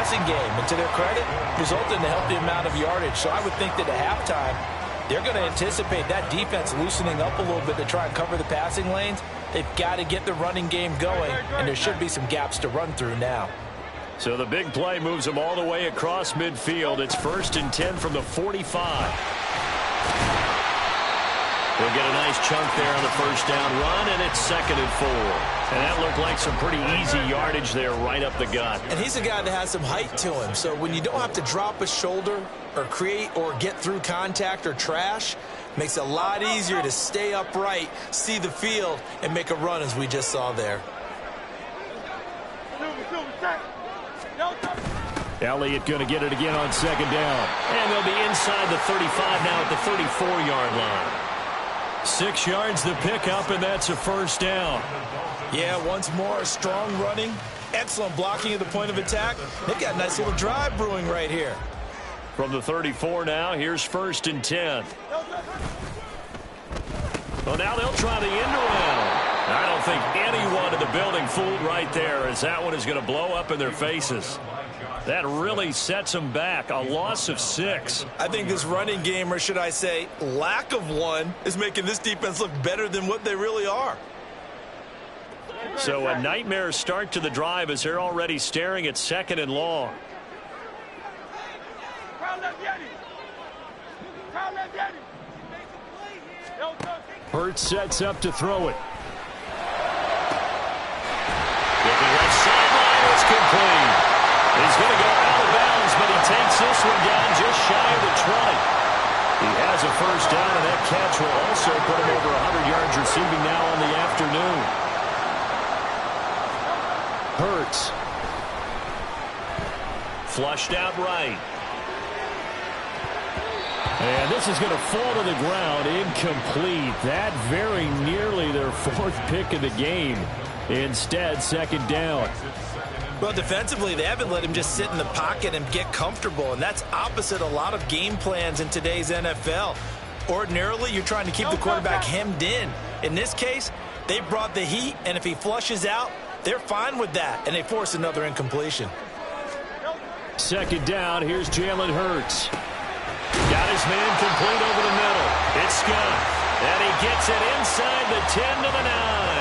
passing game, and to their credit, resulted in a healthy amount of yardage. So I would think that at halftime, they're going to anticipate that defense loosening up a little bit to try and cover the passing lanes. They've got to get the running game going, and there should be some gaps to run through now. So the big play moves them all the way across midfield. It's 1st and 10 from the 45. They'll get a nice chunk there on the first down run, and it's 2nd and 4. And that looked like some pretty easy yardage there right up the gut. And he's a guy that has some height to him. So when you don't have to drop a shoulder or create or get through contact or trash, makes it a lot easier to stay upright, see the field, and make a run as we just saw there. Elliott going to get it again on 2nd down. And they'll be inside the 35 now at the 34-yard line. 6 yards the pickup, and that's a 1st down. Yeah, once more, strong running, excellent blocking at the point of attack. They've got a nice little drive brewing right here. From the 34 now, here's 1st and 10. Well, now they'll try the end around. I don't think anyone in the building fooled right there, as that one is going to blow up in their faces. That really sets them back. A loss of 6. I think this running game, or should I say lack of one, is making this defense look better than what they really are. So a nightmare start to the drive as they're already staring at 2nd and long. Hurts sets up to throw it. Looking left sideline, it's complete. He's going to go out of bounds, but he takes this one down just shy of the 20. He has a 1st down, and that catch will also put him over 100 yards receiving now on the afternoon. Hurts. Flushed out right. And this is going to fall to the ground, incomplete. That very nearly their 4th pick of the game. Instead, 2nd down. Well, defensively, they haven't let him just sit in the pocket and get comfortable, and that's opposite a lot of game plans in today's NFL. Ordinarily, you're trying to keep the quarterback hemmed in. In this case, they brought the heat, and if he flushes out, they're fine with that, and they force another incompletion. 2nd down, here's Jalen Hurts. Got his man complete over the middle. It's Scott, and he gets it inside the 10 to the 9.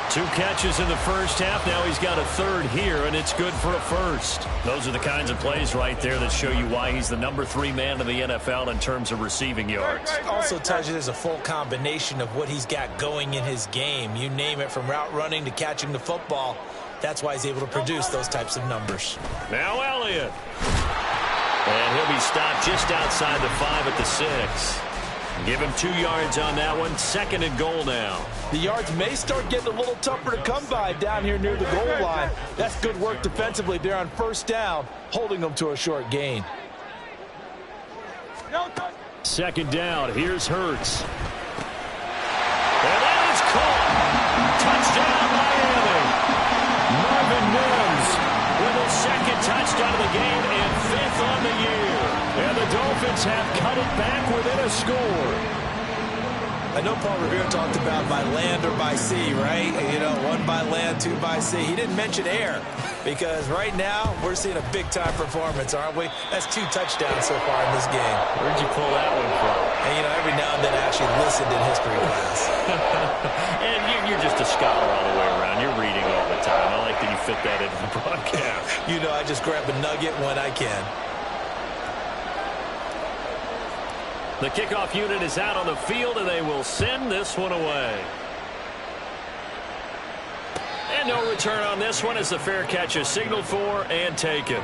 2 catches in the first half. Now he's got a 3rd here, and it's good for a 1st. Those are the kinds of plays right there that show you why he's the number 3 man in the NFL in terms of receiving yards. Also tells you there's a full combination of what he's got going in his game. You name it, from route running to catching the football. That's why he's able to produce those types of numbers. Now Elliott. And he'll be stopped just outside the 5 at the 6. Give him 2 yards on that one. 2nd and goal now. The yards may start getting a little tougher to come by down here near the goal line. That's good work defensively there on 1st down, holding them to a short gain. 2nd down. Here's Hurts. And that is caught. Touchdown, Miami. Marvin Mims with a 2nd touchdown of the game and 5th on the year. And the Dolphins have cut it back within a score. I know Paul Revere talked about by land or by sea, right? You know, 1 by land, 2 by sea. He didn't mention air because right now we're seeing a big-time performance, aren't we? That's 2 touchdowns so far in this game. Where'd you pull that one from? And, you know, every now and then I actually listened in history class. And you're just a scholar all the way around. You're reading all the time. I like that you fit that into the broadcast. You know, I just grab a nugget when I can. The kickoff unit is out on the field, and they will send this one away. And no return on this one as the fair catch is signaled for and taken.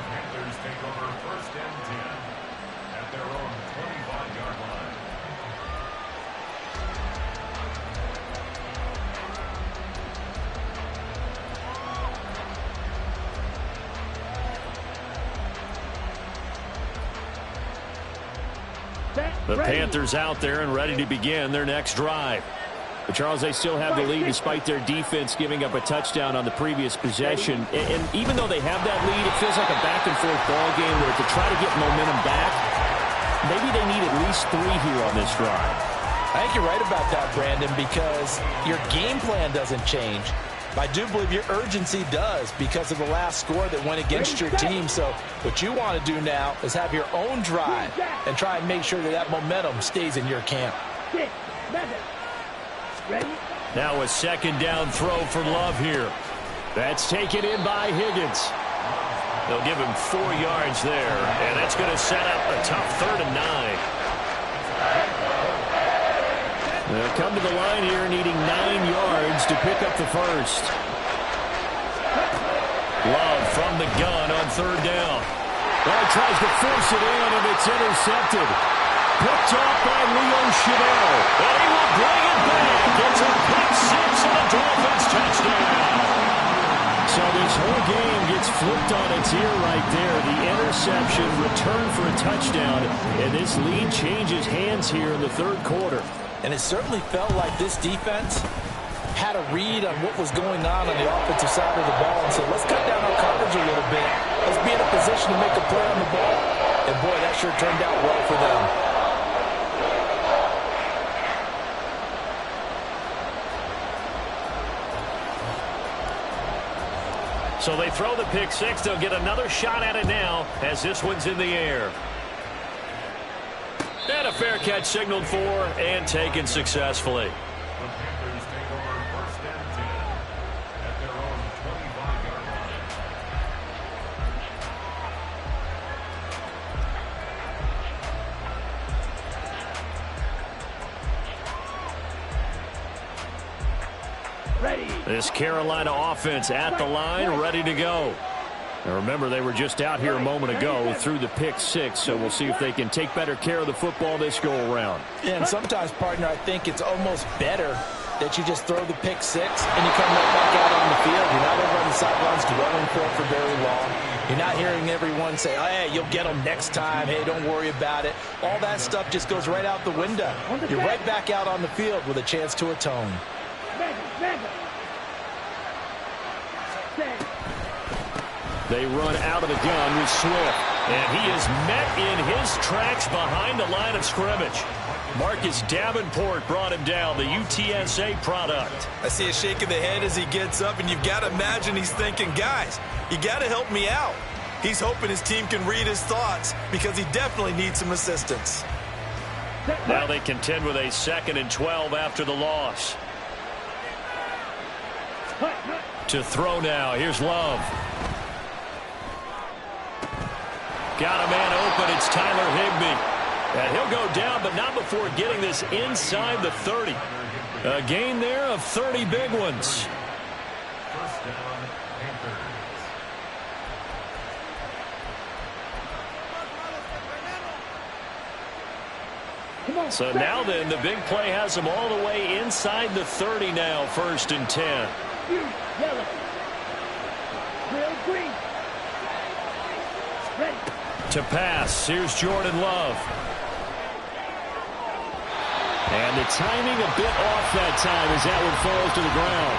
The Panthers out there and ready to begin their next drive. But Charles, they still have the lead despite their defense giving up a touchdown on the previous possession. And even though they have that lead, it feels like a back-and-forth ball game where to try to get momentum back, maybe they need at least 3 here on this drive. I think you're right about that, Brandon, because your game plan doesn't change. I do believe your urgency does because of the last score that went against your team. So what you want to do now is have your own drive and try and make sure that that momentum stays in your camp. Now a second down throw for Love here. That's taken in by Higgins. They'll give him 4 yards there, and that's going to set up a tough 3rd and 9. They'll come to the line here needing 9 yards to pick up the first. Love from the gun on 3rd down. Well, tries to force it in, and it's intercepted. Picked off by Leo Chanel. And he will bring it back. It's a pick six and a Dolphins touchdown. So this whole game gets flipped on its ear right there. The interception, return for a touchdown, and this lead changes hands here in the 3rd quarter. And it certainly felt like this defense had a read on what was going on the offensive side of the ball and said, let's cut down our coverage a little bit. Let's be in a position to make a play on the ball. And, boy, that sure turned out well for them. So they throw the pick six. They'll get another shot at it now as this one's in the air. And a fair catch signaled for and taken successfully. This Carolina offense at the line, ready to go. Now remember, they were just out here a moment ago through the pick six, so we'll see if they can take better care of the football this go-around. Yeah, and sometimes, partner, I think it's almost better that you just throw the pick six and you come right back out on the field. You're not over on the sidelines dwelling for very long. You're not hearing everyone say, oh, hey, you'll get them next time. Hey, don't worry about it. All that stuff just goes right out the window. You're right back out on the field with a chance to atone. They run out of the gun with Swift. And he is met in his tracks behind the line of scrimmage. Marcus Davenport brought him down, the UTSA product. I see a shake of the head as he gets up, and you've got to imagine he's thinking, guys, you got to help me out. He's hoping his team can read his thoughts because he definitely needs some assistance. Now they contend with a 2nd and 12 after the loss. To throw now, here's Love. Got a man open, it's Tyler Higbee. And he'll go down, but not before getting this inside the 30. A gain there of 30 big ones. So now then, the big play has them all the way inside the 30 now, 1st and 10. To pass, here's Jordan Love. And the timing a bit off that time as that one falls to the ground.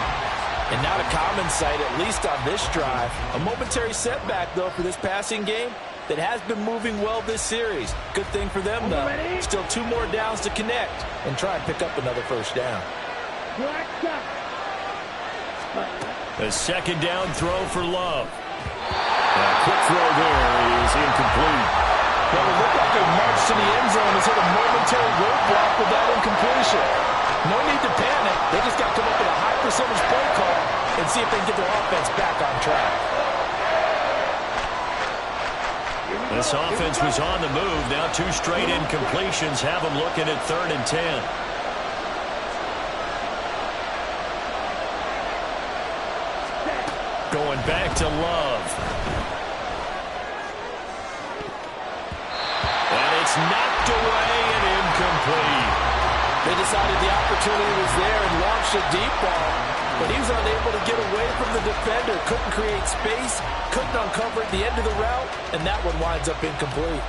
And not a common sight, at least on this drive. A momentary setback, though, for this passing game that has been moving well this series. Good thing for them, though. Still 2 more downs to connect and try and pick up another 1st down. A 2nd down throw for Love. A quick throw there is incomplete. Well, it looked like they marched to the end zone and hit a momentary roadblock with that incompletion. No need to panic. They just got to come up with a high percentage play call and see if they can get their offense back on track. This offense was on the move. Now 2 straight incompletions have them looking at 3rd and 10. Going back to Love. And it's knocked away and incomplete. They decided the opportunity was there and launched a deep ball, but he was unable to get away from the defender. Couldn't create space, couldn't uncover at the end of the route, and that one winds up incomplete.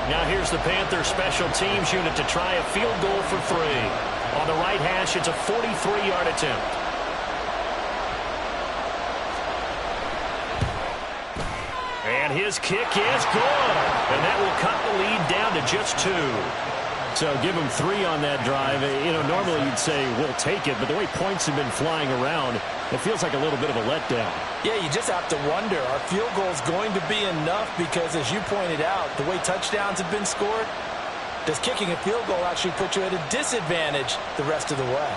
Now here's the Panther special teams unit to try a field goal for 3. On the right hash, it's a 43-yard attempt. And his kick is good. And that will cut the lead down to just 2. So give them 3 on that drive. You know, normally you'd say we'll take it, but the way points have been flying around, it feels like a little bit of a letdown. Yeah, you just have to wonder, are field goals going to be enough? Because as you pointed out, the way touchdowns have been scored, does kicking a field goal actually put you at a disadvantage the rest of the way?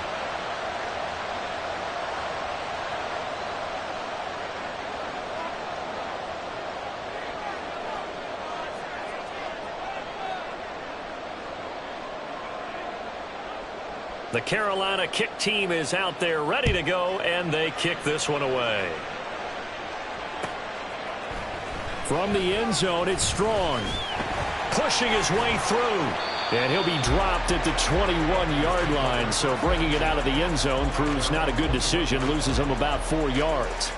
The Carolina kick team is out there ready to go, and they kick this one away. From the end zone, it's Strong. Pushing his way through. And he'll be dropped at the 21-yard line. So bringing it out of the end zone proves not a good decision. Loses him about 4 yards.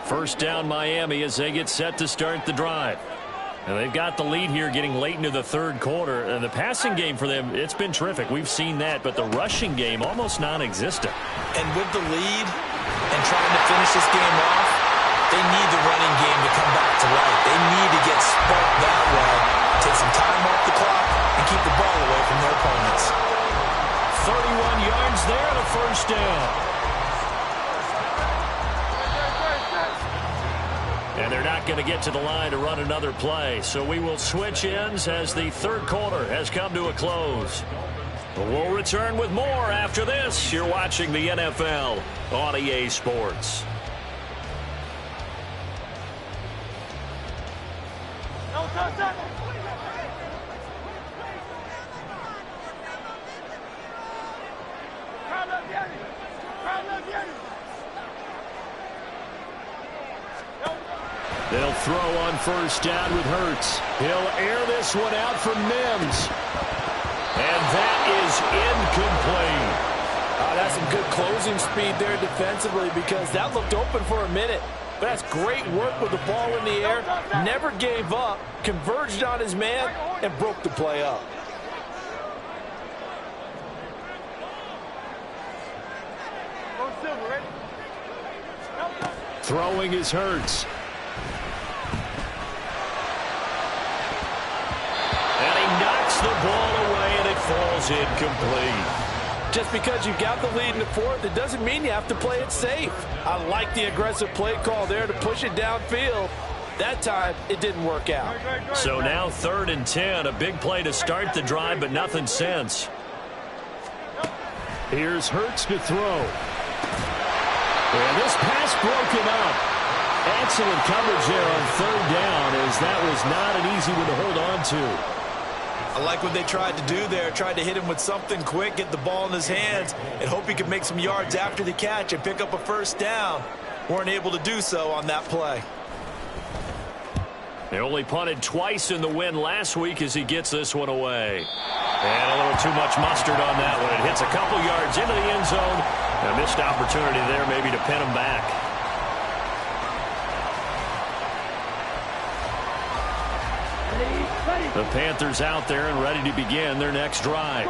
First down Miami as they get set to start the drive. And they've got the lead here getting late into the third quarter. And the passing game for them, it's been terrific. We've seen that. But the rushing game, almost non-existent. And with the lead and trying to finish this game off, they need the running game to come back to life. They need to get sparked that way. Take some time off the clock and keep the ball away from their opponents. 31 yards there, the first down. And they're not going to get to the line to run another play. So we will switch ends as the third quarter has come to a close. We'll return with more after this. You're watching the NFL on EA Sports. They'll throw on first down with Hurts. He'll air this one out for Mims. And that is incomplete. That's some good closing speed there defensively because that looked open for a minute. But that's great work with the ball in the air. Never gave up, converged on his man, and broke the play up. Throwing is Hurts. And he knocks the ball away, and it falls incomplete. Just because you got the lead in the fourth, it doesn't mean you have to play it safe. I like the aggressive play call there to push it downfield. That time, it didn't work out. So now 3rd and 10, a big play to start the drive, but nothing since. Here's Hurts to throw. And this pass broken up. Excellent coverage there on 3rd down, as that was not an easy one to hold on to. I like what they tried to do there. Tried to hit him with something quick, get the ball in his hands, and hope he could make some yards after the catch and pick up a first down. Weren't able to do so on that play. They only punted twice in the win last week as he gets this one away. And a little too much mustard on that one. It hits a couple yards into the end zone. A missed opportunity there maybe to pin him back. The Panthers out there and ready to begin their next drive.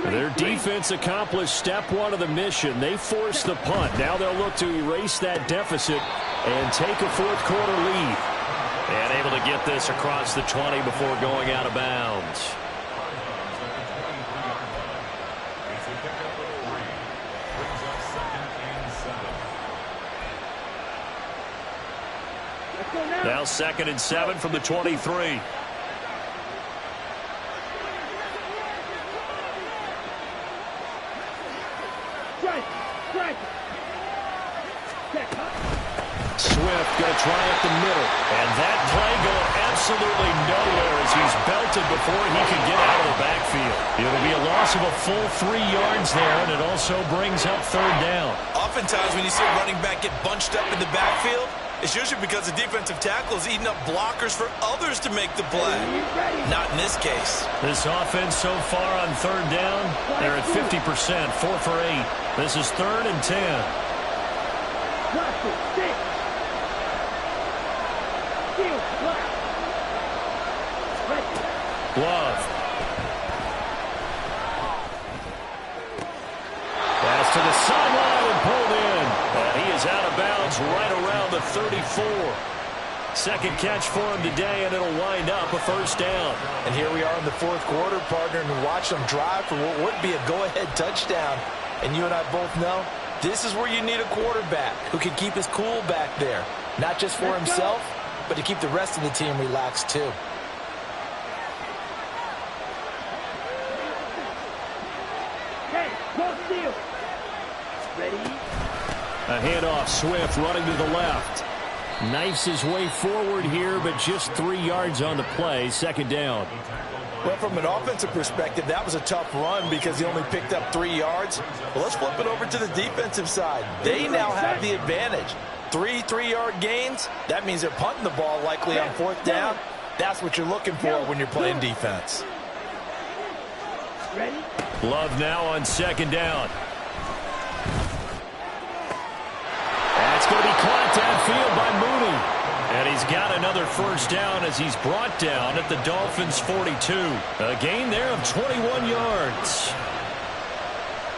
Their defense accomplished step 1 of the mission. They forced the punt. Now they'll look to erase that deficit and take a fourth quarter lead. And able to get this across the 20 before going out of bounds. Now 2nd and 7 from the 23. Swift going to try up the middle. And that play going absolutely nowhere as he's belted before he can get out of the backfield. It'll be a loss of a full 3 yards there, and it also brings up 3rd down. Oftentimes when you see a running back get bunched up in the backfield, it's usually because the defensive tackle is eating up blockers for others to make the play. Not in this case. This offense so far on 3rd down, they're at 50%, 4 for 8. This is 3rd and 10. Love. Pass to the sideline and pulled in. And he is out of bounds right around the 34. Second catch for him today, and it'll wind up a first down. And here we are in the fourth quarter, partner, and watch them drive for what would be a go-ahead touchdown. And you and I both know this is where you need a quarterback who can keep his cool back there, not just for himself, but to keep the rest of the team relaxed too. Hey, go steal. Ready? A handoff, Swift running to the left. Knifes his way forward here, but just 3 yards on the play. Second down. Well, from an offensive perspective, that was a tough run because he only picked up 3 yards. Well, let's flip it over to the defensive side. They now have the advantage. 3 3-yard gains. That means they're punting the ball likely on fourth down. That's what you're looking for when you're playing defense. Ready? Love now on second down. That's going to be caught downfield by Mooney. And he's got another first down as he's brought down at the Dolphins' 42. A gain there of 21 yards.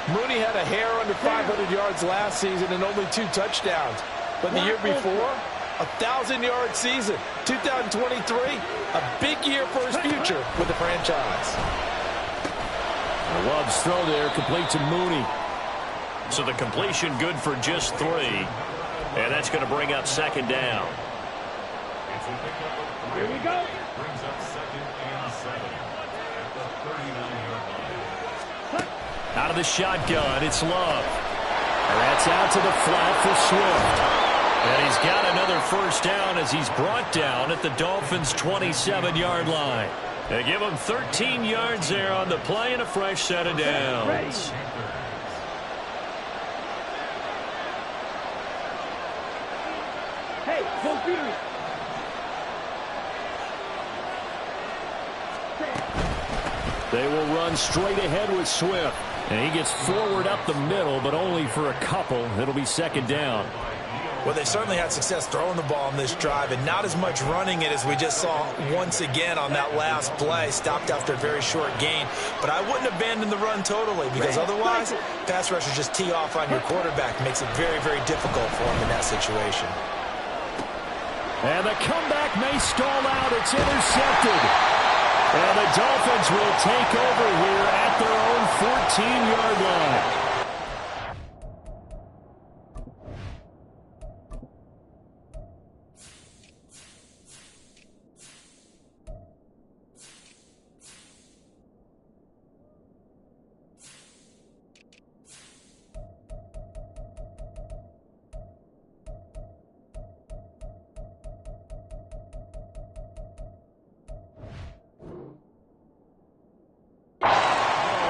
Mooney had a hair under 500 yards last season and only 2 touchdowns. But the year before, a 1,000-yard season. 2023, a big year for his future with the franchise. Love's throw there, complete to Mooney. So the completion good for just 3. And that's going to bring up second down. Here we go. Brings up 2nd and 7 at the 39-yard line. Out of the shotgun, it's Love. And that's out to the flat for Swift. And he's got another first down as he's brought down at the Dolphins' 27-yard line. They give him 13 yards there on the play and a fresh set of downs. Hey, go Peter. They will run straight ahead with Swift. And he gets forward up the middle, but only for a couple. It'll be second down. Well, they certainly had success throwing the ball in this drive and not as much running it as we just saw once again on that last play. Stopped after a very short gain. But I wouldn't abandon the run totally because otherwise, pass rushers just tee off on your quarterback. Makes it very, very difficult for him in that situation. And the comeback may stall out. It's intercepted. And the Dolphins will take over here at their own 14-yard line.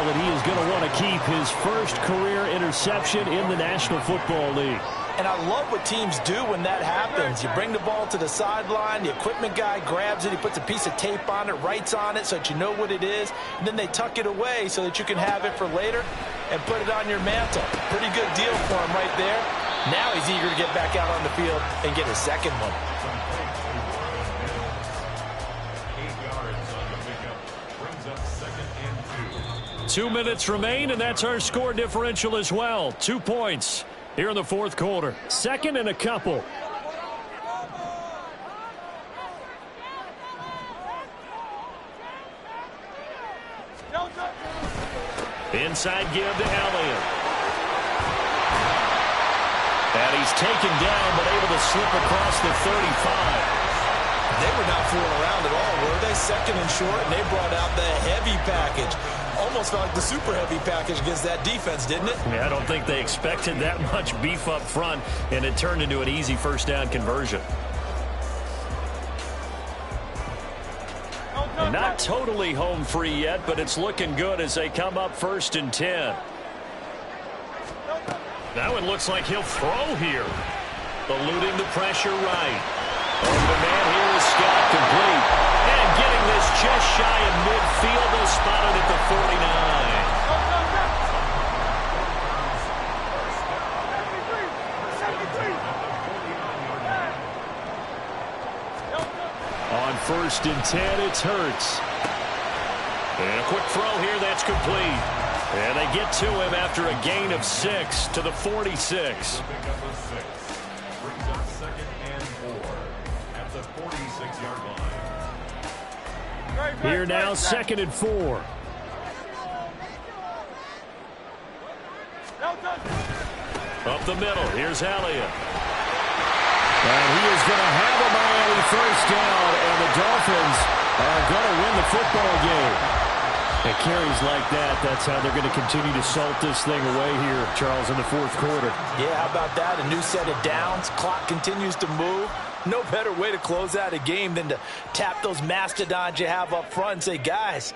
That he is going to want to keep his first career interception in the National Football League. And I love what teams do when that happens. You bring the ball to the sideline, the equipment guy grabs it, he puts a piece of tape on it, writes on it so that you know what it is, and then they tuck it away so that you can have it for later and put it on your mantle. Pretty good deal for him right there. Now he's eager to get back out on the field and get his second one. 8 yards on the pickup. Brings up 2nd and 2. 2 minutes remain, and that's our score differential as well. 2 points here in the fourth quarter. Second and a couple. Inside give to Elliott. And he's taken down, but able to slip across the 35. They were not fooling around at all, were they? Second and short, and they brought out the heavy package. Almost felt like the super heavy package against that defense, didn't it? Yeah, I don't think they expected that much beef up front, and it turned into an easy first down conversion. Not totally home free yet, but it's looking good as they come up 1st and 10. That one looks like he'll throw here. Eluding the pressure right. Over the man here is Scott, complete. And getting this just shy of midfield, they'll spot it at the 49. On 1st and 10, it's Hurts. And a quick throw here, that's complete. And they get to him after a gain of 6 to the 46. Pick up a 6. Brings up 2nd and 4 at the 9-yard line. Here now, 2nd and 4. Up the middle, here's Elliott. And he is going to have a Miami first down, and the Dolphins are going to win the football game. And carries like that, that's how they're going to continue to salt this thing away here, Charles, in the 4th quarter. Yeah, how about that? A new set of downs. Clock continues to move. No better way to close out a game than to tap those mastodons you have up front and say, guys,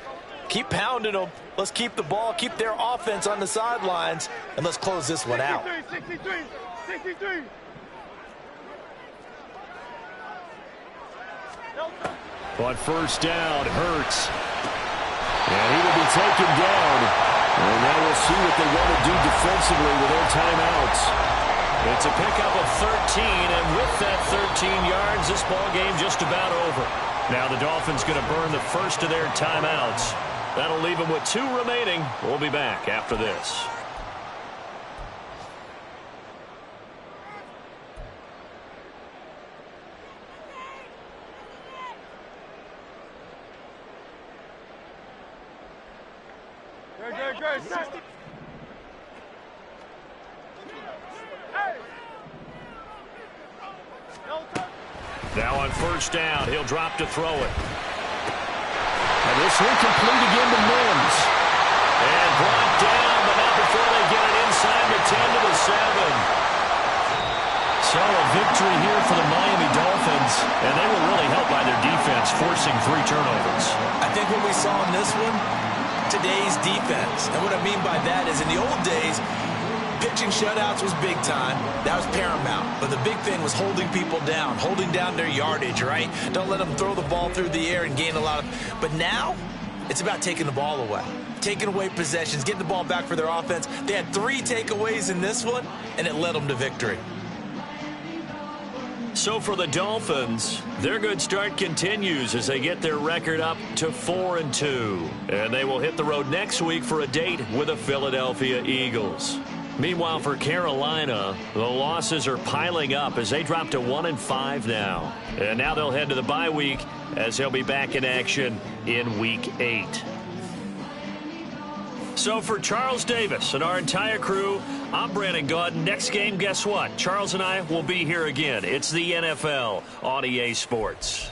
keep pounding them. Let's keep the ball, keep their offense on the sidelines, and let's close this one out. 63. On first down, Hurts. And he will be taken down. And now we'll see what they want to do defensively with their timeouts. It's a pickup of 13, and with that 13 yards, this ball game just about over. Now the Dolphins going to burn the first of their timeouts. That'll leave them with 2 remaining. We'll be back after this. Now on first down, he'll drop to throw it. And this will complete again to Mims. And brought down, but not before they get it inside the 10 to the 7. So a victory here for the Miami Dolphins, and they were really helped by their defense, forcing 3 turnovers. I think what we saw in this one, today's defense. And what I mean by that is in the old days, pitching shutouts was big time. That was paramount. But the big thing was holding people down, holding down their yardage, right? Don't let them throw the ball through the air and gain a lot of... But now, it's about taking the ball away. Taking away possessions, getting the ball back for their offense. They had 3 takeaways in this one, and it led them to victory. So for the Dolphins, their good start continues as they get their record up to 4-2. And they will hit the road next week for a date with the Philadelphia Eagles. Meanwhile, for Carolina, the losses are piling up as they drop to 1-5 now. And now they'll head to the bye week as they'll be back in action in Week 8. So for Charles Davis and our entire crew, I'm Brandon Gaudin. Next game, guess what? Charles and I will be here again. It's the NFL on EA Sports.